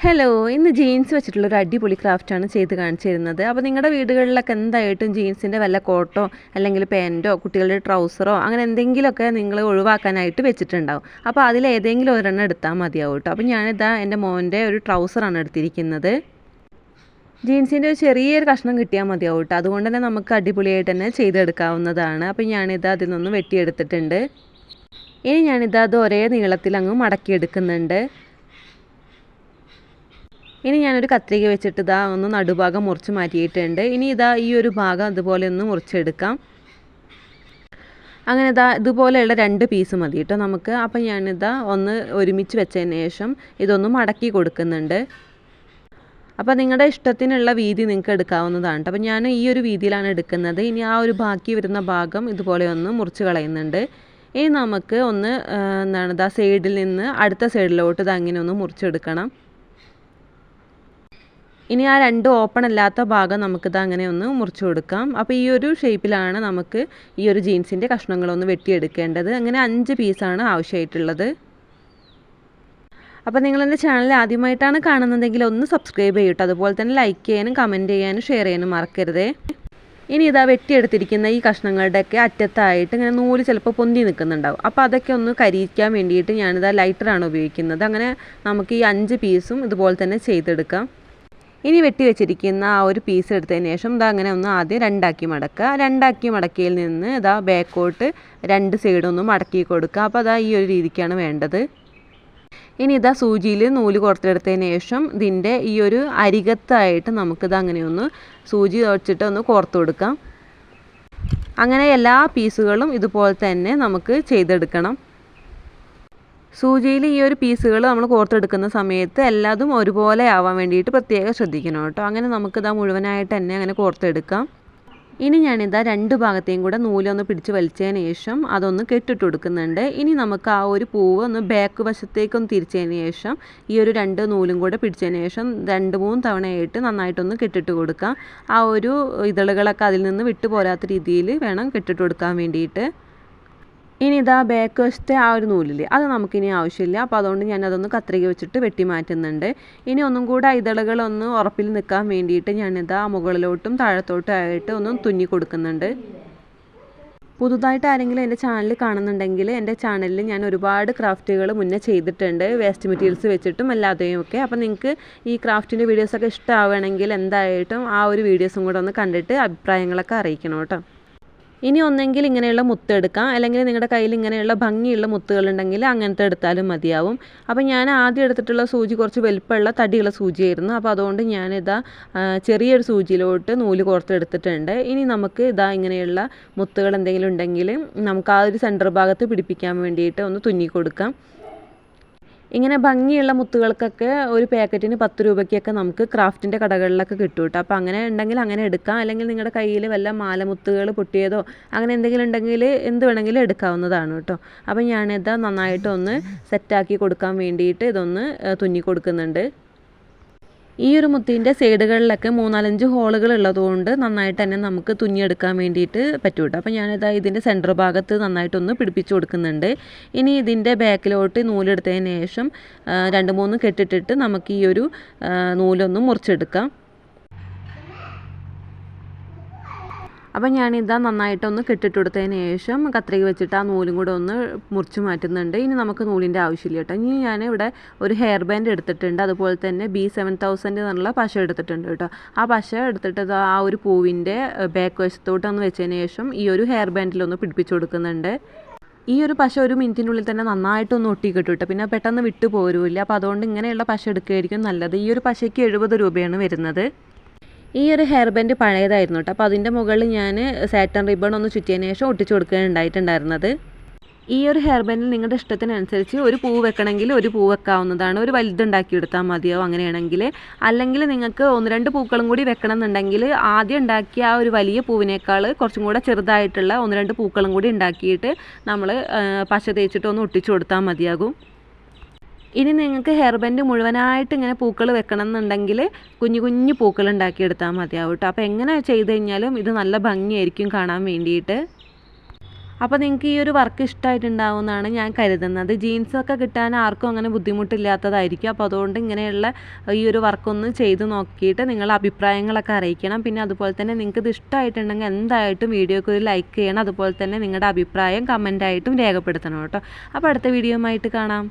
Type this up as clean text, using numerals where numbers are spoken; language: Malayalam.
ഹലോ, ഇന്ന് ജീൻസ് വെച്ചിട്ടുള്ളൊരു അടിപൊളി ക്രാഫ്റ്റാണ് ചെയ്ത് കാണിച്ചു തരുന്നത്. അപ്പോൾ നിങ്ങളുടെ വീടുകളിലൊക്കെ എന്തായിട്ടും ജീൻസിൻ്റെ വല്ല കോട്ടോ അല്ലെങ്കിൽ പാൻറ്റോ കുട്ടികളുടെ ട്രൗസറോ അങ്ങനെ എന്തെങ്കിലുമൊക്കെ നിങ്ങൾ ഒഴിവാക്കാനായിട്ട് വെച്ചിട്ടുണ്ടാവും. അപ്പോൾ അതിലേതെങ്കിലും ഒരെണ്ണം എടുത്താൽ മതിയാവും കേട്ടോ. അപ്പോൾ ഞാനിതാ എൻ്റെ മോൻ്റെ ഒരു ട്രൗസറാണ് എടുത്തിരിക്കുന്നത്. ജീൻസിൻ്റെ ഒരു ചെറിയൊരു കഷ്ണം കിട്ടിയാൽ മതിയാവും കേട്ടോ. അതുകൊണ്ട് തന്നെ നമുക്ക് അടിപൊളിയായിട്ട് തന്നെ ചെയ്തെടുക്കാവുന്നതാണ്. അപ്പോൾ ഞാനിത് അതിൽ നിന്ന് വെട്ടിയെടുത്തിട്ടുണ്ട്. ഇനി അത് ഒരേ നീളത്തിൽ അങ്ങ് മടക്കിയെടുക്കുന്നുണ്ട്. ഇനി ഞാനൊരു കത്രിക വെച്ചിട്ട് ഒന്ന് നടുഭാഗം മുറിച്ച് മാറ്റിയിട്ടുണ്ട്. ഇനി ഈ ഒരു ഭാഗം അതുപോലെ ഒന്ന് മുറിച്ചെടുക്കാം. അങ്ങനെ ഇതുപോലെയുള്ള 2 പീസ് മതി കേട്ടോ നമുക്ക്. അപ്പം ഒന്ന് ഒരുമിച്ച് വെച്ചതിന് ശേഷം ഇതൊന്ന് മടക്കി കൊടുക്കുന്നുണ്ട്. അപ്പോൾ നിങ്ങളുടെ ഇഷ്ടത്തിനുള്ള വീതി നിങ്ങൾക്ക് എടുക്കാവുന്നതാണ്. അപ്പോൾ ഞാൻ ഈ ഒരു വീതിയിലാണ് എടുക്കുന്നത്. ഇനി ആ ഒരു ബാക്കി വരുന്ന ഭാഗം ഇതുപോലെ ഒന്ന് മുറിച്ച് കളയുന്നുണ്ട്. ഇനി നമുക്ക് സൈഡിൽ നിന്ന് അടുത്ത സൈഡിലോട്ട് അങ്ങനെ ഒന്ന് മുറിച്ചെടുക്കണം. ഇനി ആ 2 ഓപ്പൺ അല്ലാത്ത ഭാഗം നമുക്കിത് അങ്ങനെ ഒന്ന് മുറിച്ച് കൊടുക്കാം. അപ്പോൾ ഈ ഒരു ഷേപ്പിലാണ് നമുക്ക് ഈ ഒരു ജീൻസിൻ്റെ കഷ്ണങ്ങളൊന്ന് വെട്ടിയെടുക്കേണ്ടത്. അങ്ങനെ 5 പീസാണ് ആവശ്യമായിട്ടുള്ളത്. അപ്പോൾ നിങ്ങളെൻ്റെ ചാനൽ ആദ്യമായിട്ടാണ് കാണുന്നതെങ്കിൽ ഒന്ന് സബ്സ്ക്രൈബ് ചെയ്യട്ടോ. അതുപോലെ തന്നെ ലൈക്ക് ചെയ്യാനും കമൻറ്റ് ചെയ്യാനും ഷെയർ ചെയ്യാനും മറക്കരുതേ. ഇനി വെട്ടിയെടുത്തിരിക്കുന്ന ഈ കഷ്ണങ്ങളുടെയൊക്കെ അറ്റത്തായിട്ട് ഇങ്ങനെ നൂല് ചിലപ്പോൾ പൊന്തി നിൽക്കുന്നുണ്ടാവും. അപ്പോൾ അതൊക്കെ ഒന്ന് കരിയിക്കാൻ വേണ്ടിയിട്ട് ലൈറ്ററാണ് ഉപയോഗിക്കുന്നത്. അങ്ങനെ നമുക്ക് ഈ 5 പീസും ഇതുപോലെ തന്നെ ചെയ്തെടുക്കാം. ഇനി വെട്ടി വെച്ചിരിക്കുന്ന ആ ഒരു പീസ് എടുത്തതിന് ശേഷം അങ്ങനെ ഒന്ന് ആദ്യം 2 ആക്കി മടക്കുക. 2 ആക്കി മടക്കിയതിൽ നിന്ന് ബാക്കോട്ട് 2 സൈഡൊന്ന് മടക്കി കൊടുക്കുക. അപ്പോൾ ഈ ഒരു രീതിക്കാണ് വേണ്ടത്. ഇനി സൂചിയിൽ നൂല് കോർത്തെടുത്തതിന് ശേഷം ഇതിൻ്റെ ഈ ഒരു അരികത്തായിട്ട് നമുക്കിത് അങ്ങനെ ഒന്ന് സൂചി വെച്ചിട്ട് ഒന്ന് കോർത്ത് കൊടുക്കാം. അങ്ങനെ എല്ലാ പീസുകളും ഇതുപോലെ തന്നെ നമുക്ക് ചെയ്തെടുക്കണം. സൂചിയിൽ ഈ ഒരു പീസുകൾ നമ്മൾ കോർത്തെടുക്കുന്ന സമയത്ത് എല്ലാതും ഒരുപോലെ ആവാൻ വേണ്ടിയിട്ട് പ്രത്യേകം ശ്രദ്ധിക്കണം കേട്ടോ. അങ്ങനെ നമുക്ക് മുഴുവനായിട്ട് തന്നെ അങ്ങനെ കോർത്തെടുക്കാം. ഇനി 2 ഭാഗത്തെയും കൂടെ നൂലൊന്ന് പിടിച്ച് വലിച്ചതിന് ശേഷം അതൊന്ന് കെട്ടിട്ട് കൊടുക്കുന്നുണ്ട്. ഇനി നമുക്ക് ആ ഒരു പൂവ് ഒന്ന് ബാക്ക് വശത്തേക്കൊന്ന് തിരിച്ചതിന് ശേഷം ഈ ഒരു 2 നൂലും കൂടെ പിടിച്ചതിന് ശേഷം 2-3 തവണയായിട്ട് നന്നായിട്ടൊന്ന് കെട്ടിട്ട് കൊടുക്കാം. ആ ഒരു ഇതളുകളൊക്കെ അതിൽ നിന്ന് വിട്ടു പോരാത്ത രീതിയിൽ വേണം കെട്ടിട്ട് കൊടുക്കാൻ വേണ്ടിയിട്ട്. ഇനി ബാക്ക് വശത്തെ ആ ഒരു നൂലില്ലേ, അത് നമുക്കിനി ആവശ്യമില്ല. അപ്പോൾ അതുകൊണ്ട് ഞാനതൊന്ന് കത്രിക വെച്ചിട്ട് വെട്ടി മാറ്റുന്നുണ്ട്. ഇനി ഒന്നും കൂടെ ഇതളുകളൊന്ന് ഉറപ്പിൽ നിൽക്കാൻ വേണ്ടിയിട്ട് മുകളിലോട്ടും താഴത്തോട്ടും ആയിട്ട് ഒന്ന് തുന്നി കൊടുക്കുന്നുണ്ട്. പുതുതായിട്ട് ആരെങ്കിലും എൻ്റെ ചാനൽ കാണുന്നുണ്ടെങ്കിൽ എൻ്റെ ചാനലിൽ ഞാൻ ഒരുപാട് ക്രാഫ്റ്റുകൾ മുന്നേ ചെയ്തിട്ടുണ്ട്, വേസ്റ്റ് മെറ്റീരിയൽസ് വെച്ചിട്ടും അല്ലാതെയും ഒക്കെ. അപ്പോൾ നിങ്ങൾക്ക് ഈ ക്രാഫ്റ്റിൻ്റെ വീഡിയോസൊക്കെ ഇഷ്ടമാവുകയാണെങ്കിൽ എന്തായിട്ടും ആ ഒരു വീഡിയോസും കൂടെ ഒന്ന് കണ്ടിട്ട് അഭിപ്രായങ്ങളൊക്കെ അറിയിക്കണം കേട്ടോ. ഇനി ഒന്നെങ്കിൽ ഇങ്ങനെയുള്ള മുത്ത് എടുക്കാം, അല്ലെങ്കിൽ നിങ്ങളുടെ കയ്യിൽ ഇങ്ങനെയുള്ള ഭംഗിയുള്ള മുത്തുകളുണ്ടെങ്കിൽ അങ്ങനത്തെ എടുത്താലും മതിയാവും. അപ്പോൾ ഞാൻ ആദ്യം എടുത്തിട്ടുള്ള സൂചി കുറച്ച് വലിപ്പമുള്ള തടിയുള്ള സൂചിയായിരുന്നു. അപ്പോൾ അതുകൊണ്ട് ചെറിയൊരു സൂചിയിലോട്ട് നൂല് കോർത്തെടുത്തിട്ടുണ്ട്. ഇനി നമുക്ക് ഇങ്ങനെയുള്ള മുത്തുകൾ എന്തെങ്കിലും ഉണ്ടെങ്കിൽ നമുക്ക് ആ ഒരു സെൻറ്റർ ഭാഗത്ത് പിടിപ്പിക്കാൻ വേണ്ടിയിട്ട് ഒന്ന് തുന്നി കൊടുക്കാം. ഇങ്ങനെ ഭംഗിയുള്ള മുത്തുകൾക്കൊക്കെ ഒരു പാക്കറ്റിന് 10 രൂപയ്ക്കൊക്കെ നമുക്ക് ക്രാഫ്റ്റിൻ്റെ കടകളിലൊക്കെ കിട്ടും കേട്ടോ. അപ്പോൾ അങ്ങനെ ഉണ്ടെങ്കിൽ അങ്ങനെ എടുക്കാം, അല്ലെങ്കിൽ നിങ്ങളുടെ കയ്യിൽ വല്ല മാലമുത്തുകൾ പൊട്ടിയതോ അങ്ങനെ എന്തെങ്കിലും ഉണ്ടെങ്കിൽ എന്ത് വേണമെങ്കിലും എടുക്കാവുന്നതാണ് കേട്ടോ. അപ്പോൾ നന്നായിട്ടൊന്ന് സെറ്റാക്കി കൊടുക്കാൻ വേണ്ടിയിട്ട് ഇതൊന്ന് തുന്നി കൊടുക്കുന്നുണ്ട്. ഈ ഒരു മുത്തിൻ്റെ സൈഡുകളിലൊക്കെ 3-4 ഹോളുകൾ ഉള്ളതുകൊണ്ട് നന്നായിട്ട് തന്നെ നമുക്ക് തുന്നിയെടുക്കാൻ വേണ്ടിയിട്ട് പറ്റും കേട്ടോ. അപ്പോൾ ഇതിൻ്റെ സെൻറ്റർ ഭാഗത്ത് നന്നായിട്ടൊന്ന് പിടിപ്പിച്ച് കൊടുക്കുന്നുണ്ട്. ഇനി ഇതിൻ്റെ ബാക്കിലോട്ട് നൂലെടുത്തതിന് ശേഷം 2-3 കെട്ടിട്ടിട്ട് നമുക്ക് ഈ ഒരു നൂലൊന്ന് മുറിച്ചെടുക്കാം. അപ്പോൾ നന്നായിട്ടൊന്ന് കെട്ടിട്ട് കൊടുത്തതിന് ശേഷം കത്രിക വെച്ചിട്ട് ആ നൂലും കൂടെ ഒന്ന് മുറിച്ച് മാറ്റുന്നുണ്ട്. ഇനി നമുക്ക് നൂലിൻ്റെ ആവശ്യമില്ല കേട്ടോ. ഇനി ഞാനിവിടെ ഒരു ഹെയർ ബാൻഡ് എടുത്തിട്ടുണ്ട്, അതുപോലെ തന്നെ B7000 എന്നുള്ള പശ എടുത്തിട്ടുണ്ട് കേട്ടോ. ആ പശ എടുത്തിട്ട് ആ ഒരു പൂവിൻ്റെ ബാക്ക് വശത്തോട്ടൊന്ന് വെച്ചതിന് ശേഷം ഈ ഒരു ഹെയർ ബാൻഡിലൊന്ന് പിടിപ്പിച്ച് കൊടുക്കുന്നുണ്ട്. ഈ ഒരു പശ 1 മിനിറ്റിനുള്ളിൽ തന്നെ നന്നായിട്ടൊന്ന് ഒട്ടിക്കിട്ടും കേട്ടോ, പിന്നെ പെട്ടെന്ന് വിട്ടു പോരുമില്ല. അപ്പോൾ അതുകൊണ്ട് ഇങ്ങനെയുള്ള പശ എടുക്കുകയായിരിക്കും നല്ലത്. ഈ ഒരു പശയ്ക്ക് 70 രൂപയാണ് വരുന്നത്. ഈ ഒരു ഹെയർ ബാൻഡ് പഴയതായിരുന്നു കേട്ടോ. അപ്പോൾ അതിൻ്റെ മുകളിൽ ഞാൻ സാറ്റൻ റിബൺ ഒന്ന് ചുറ്റിയതിന് ശേഷം ഒട്ടിച്ച് കൊടുക്കുകയുണ്ടായിട്ടുണ്ടായിരുന്നത്. ഈ ഒരു ഹെയർ ബാൻഡിൽ നിങ്ങളുടെ ഇഷ്ടത്തിനനുസരിച്ച് ഒരു പൂ വെക്കണമെങ്കിൽ ഒരു പൂ വെക്കാവുന്നതാണ്, ഒരു വലുതുണ്ടാക്കി എടുത്താൽ മതിയോ അങ്ങനെയാണെങ്കിൽ. അല്ലെങ്കിൽ നിങ്ങൾക്ക് 1-2 പൂക്കളും കൂടി വെക്കണം എന്നുണ്ടെങ്കിൽ ആദ്യം ഉണ്ടാക്കിയ ആ ഒരു വലിയ പൂവിനേക്കാൾ കുറച്ചും കൂടെ ചെറുതായിട്ടുള്ള 1-2 പൂക്കളും കൂടി ഉണ്ടാക്കിയിട്ട് നമ്മൾ പശ തേച്ചിട്ട് ഒന്ന് ഒട്ടിച്ചു കൊടുത്താൽ മതിയാകും. ഇനി നിങ്ങൾക്ക് ഹെയർ ബാൻഡ് മുഴുവനായിട്ട് ഇങ്ങനെ പൂക്കൾ വെക്കണം എന്നുണ്ടെങ്കിൽ കുഞ്ഞു കുഞ്ഞു പൂക്കൾ ഉണ്ടാക്കിയെടുത്താൽ മതിയാവും കേട്ടോ. അപ്പോൾ എങ്ങനെ ചെയ്ത് കഴിഞ്ഞാലും ഇത് നല്ല ഭംഗിയായിരിക്കും കാണാൻ വേണ്ടിയിട്ട്. അപ്പോൾ നിങ്ങൾക്ക് ഈ ഒരു വർക്ക് ഇഷ്ടമായിട്ടുണ്ടാവുമെന്നാണ് ഞാൻ കരുതുന്നത്. ജീൻസൊക്കെ കിട്ടാൻ ആർക്കും അങ്ങനെ ബുദ്ധിമുട്ടില്ലാത്തതായിരിക്കും. അപ്പോൾ അതുകൊണ്ട് ഇങ്ങനെയുള്ള ഈ ഒരു വർക്കൊന്ന് ചെയ്ത് നോക്കിയിട്ട് നിങ്ങളുടെ അഭിപ്രായങ്ങളൊക്കെ അറിയിക്കണം. പിന്നെ അതുപോലെ തന്നെ നിങ്ങൾക്ക് ഇത് ഇഷ്ടമായിട്ടുണ്ടെങ്കിൽ എന്തായിട്ടും വീഡിയോക്ക് ഒരു ലൈക്ക് ചെയ്യണം. അതുപോലെ തന്നെ നിങ്ങളുടെ അഭിപ്രായം കമൻ്റായിട്ടും രേഖപ്പെടുത്തണം കേട്ടോ. അപ്പോൾ അടുത്ത വീഡിയോയുമായിട്ട് കാണാം.